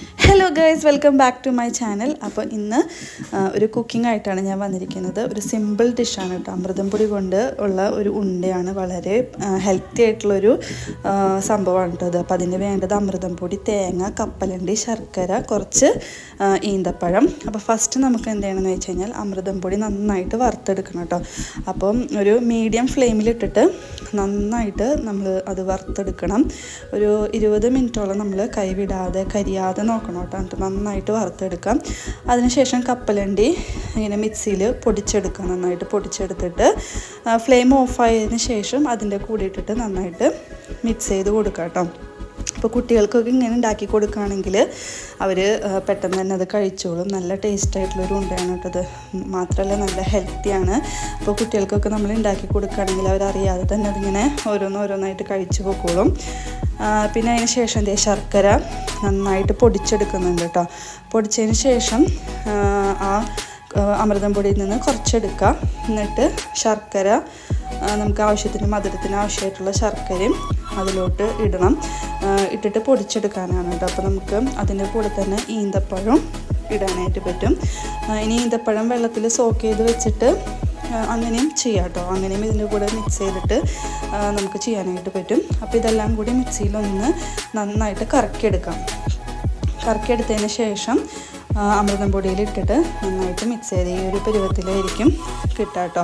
Hello guys, welcome back to my channel. അപ്പോൾ ഇന്ന് ഒരു കുക്കിംഗ് ആയിട്ടാണ് ഞാൻ വന്നിരിക്കുന്നത്. ഒരു സിമ്പിൾ ഡിഷാണ് കേട്ടോ. അമൃതം പൊടി കൊണ്ട് ഉള്ള ഒരു ഉണ്ടയാണ്. വളരെ ഹെൽത്തി ആയിട്ടുള്ളൊരു സംഭവമാണ് കേട്ടോ അത്. അപ്പോൾ അതിന് വേണ്ടത് അമൃതം പൊടി, തേങ്ങ, കപ്പലണ്ടി, ശർക്കര, കുറച്ച് ഈന്തപ്പഴം. അപ്പോൾ ഫസ്റ്റ് നമുക്ക് എന്ത് ചെയ്യണമെന്ന് വെച്ച് കഴിഞ്ഞാൽ അമൃതം പൊടി നന്നായിട്ട് വറുത്തെടുക്കണം കേട്ടോ. അപ്പം ഒരു മീഡിയം ഫ്ലെയിമിലിട്ടിട്ട് നന്നായിട്ട് നമ്മൾ അത് വറുത്തെടുക്കണം. ഒരു 20 മിനിറ്റോളം നമ്മൾ കൈവിടാതെ കരിയാതെ നോക്കണം കേട്ടോ. എന്നിട്ട് നന്നായിട്ട് വറുത്തെടുക്കാം. അതിനുശേഷം കപ്പലണ്ടി ഇങ്ങനെ മിക്സിയിൽ പൊടിച്ചെടുക്കാം. നന്നായിട്ട് പൊടിച്ചെടുത്തിട്ട് ഫ്ലെയിം ഓഫായതിന് ശേഷം അതിൻ്റെ കൂടെ ഇട്ടിട്ട് നന്നായിട്ട് മിക്സ് ചെയ്ത് കൊടുക്കാം കേട്ടോ. അപ്പോൾ കുട്ടികൾക്കൊക്കെ ഇങ്ങനെ ഉണ്ടാക്കി കൊടുക്കുകയാണെങ്കിൽ അവർ പെട്ടെന്ന് തന്നെ അത് കഴിച്ചോളും. നല്ല ടേസ്റ്റ് ആയിട്ടുള്ളൊരു ഉണ്ടയാണ് കേട്ടത്. മാത്രമല്ല നല്ല ഹെൽത്തിയാണ്. അപ്പോൾ കുട്ടികൾക്കൊക്കെ നമ്മൾ ഉണ്ടാക്കി കൊടുക്കുകയാണെങ്കിൽ അവരറിയാതെ തന്നെ അതിങ്ങനെ ഓരോന്നായിട്ട് കഴിച്ചു പോയിക്കോളും. പിന്നെ അതിന് ശേഷം ശർക്കര നന്നായിട്ട് പൊടിച്ചെടുക്കുന്നുണ്ട് കേട്ടോ. പൊടിച്ചതിന് ശേഷം ആ അമൃതം പൊടിയിൽ നിന്ന് കുറച്ചെടുക്കുക. എന്നിട്ട് ശർക്കര നമുക്ക് ആവശ്യത്തിന് മധുരത്തിന് ആവശ്യമായിട്ടുള്ള ശർക്കരയും അതിലോട്ട് ഇടണം. ഇട്ടിട്ട് പൊടിച്ചെടുക്കാനാണ് കേട്ടോ. അപ്പോൾ നമുക്ക് അതിൻ്റെ കൂടെ തന്നെ ഈന്തപ്പഴം ഇടാനായിട്ട് പറ്റും. ഇനി ഈന്തപ്പഴം വെള്ളത്തിൽ സോക്ക് ചെയ്ത് വെച്ചിട്ട് അങ്ങനെയും ചെയ്യാം കേട്ടോ. അങ്ങനെയും ഇതിൻ്റെ കൂടെ മിക്സ് ചെയ്തിട്ട് നമുക്ക് ചെയ്യാനായിട്ട് പറ്റും. അപ്പോൾ ഇതെല്ലാം കൂടി മിക്സിയിലൊന്ന് നന്നായിട്ട് കറക്കിയെടുക്കാം. കറക്കിയെടുത്തതിന് ശേഷം അമൃതം പൊടിയിൽ ഇട്ടിട്ട് നന്നായിട്ട് മിക്സ് ചെയ്ത് ഈ ഒരു പരുവത്തിലായിരിക്കും കിട്ടുക കേട്ടോ.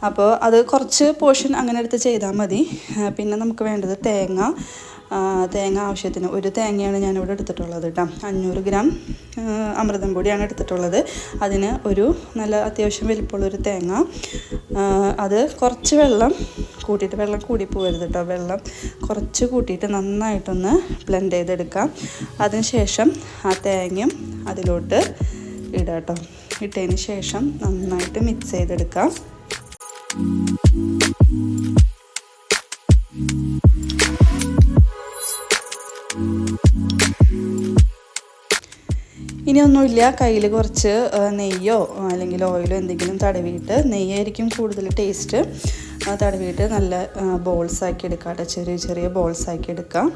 അപ്പോൾ അത് കുറച്ച് പോർഷൻ അങ്ങനെ എടുത്ത് ചെയ്താൽ മതി. പിന്നെ നമുക്ക് വേണ്ടത് തേങ്ങ ആവശ്യത്തിന് ഒരു തേങ്ങയാണ് ഞാനിവിടെ എടുത്തിട്ടുള്ളത് കേട്ടോ. 500 ഗ്രാം അമൃതം പൊടിയാണ് എടുത്തിട്ടുള്ളത്. അതിന് ഒരു നല്ല അത്യാവശ്യം വലിപ്പമുള്ളൊരു തേങ്ങ, അത് കുറച്ച് വെള്ളം കൂട്ടിയിട്ട്, വെള്ളം കൂടി പോകരുത് കേട്ടോ, വെള്ളം കുറച്ച് കൂട്ടിയിട്ട് നന്നായിട്ടൊന്ന് ബ്ലെൻഡ് ചെയ്തെടുക്കാം. അതിനുശേഷം ആ തേങ്ങയും അതിലോട്ട് ഇടാം കേട്ടോ. ഇട്ടതിന് ശേഷം നന്നായിട്ട് മിക്സ് ചെയ്തെടുക്കാം. ഇനിയൊന്നുമില്ല, കയ്യിൽ കുറച്ച് നെയ്യോ അല്ലെങ്കിൽ ഓയിലോ എന്തെങ്കിലും തടവിയിട്ട്, നെയ്യായിരിക്കും കൂടുതൽ ടേസ്റ്റ്, തടവിയിട്ട് നല്ല ബോൾസാക്കി എടുക്കാം കേട്ടോ. ചെറിയ ചെറിയ ബോൾസാക്കി എടുക്കാം.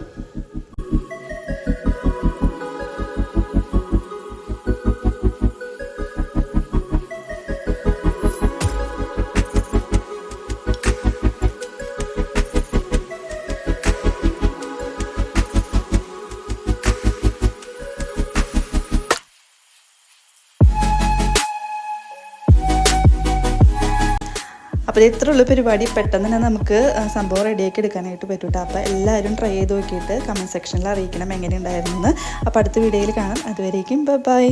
അപ്പോൾ ഇത്രയുള്ള പരിപാടി, പെട്ടെന്ന് തന്നെ നമുക്ക് സംഭവം റെഡിയാക്കി എടുക്കാനായിട്ട് പറ്റും കേട്ടോ. അപ്പോൾ എല്ലാവരും ട്രൈ ചെയ്ത് നോക്കിയിട്ട് കമൻറ്റ് സെക്ഷനിൽ അറിയിക്കണം എങ്ങനെയുണ്ടായിരുന്നു എന്ന്. അപ്പോൾ അടുത്ത വീഡിയോയിൽ കാണാം. അതുവരേക്കും ബൈ.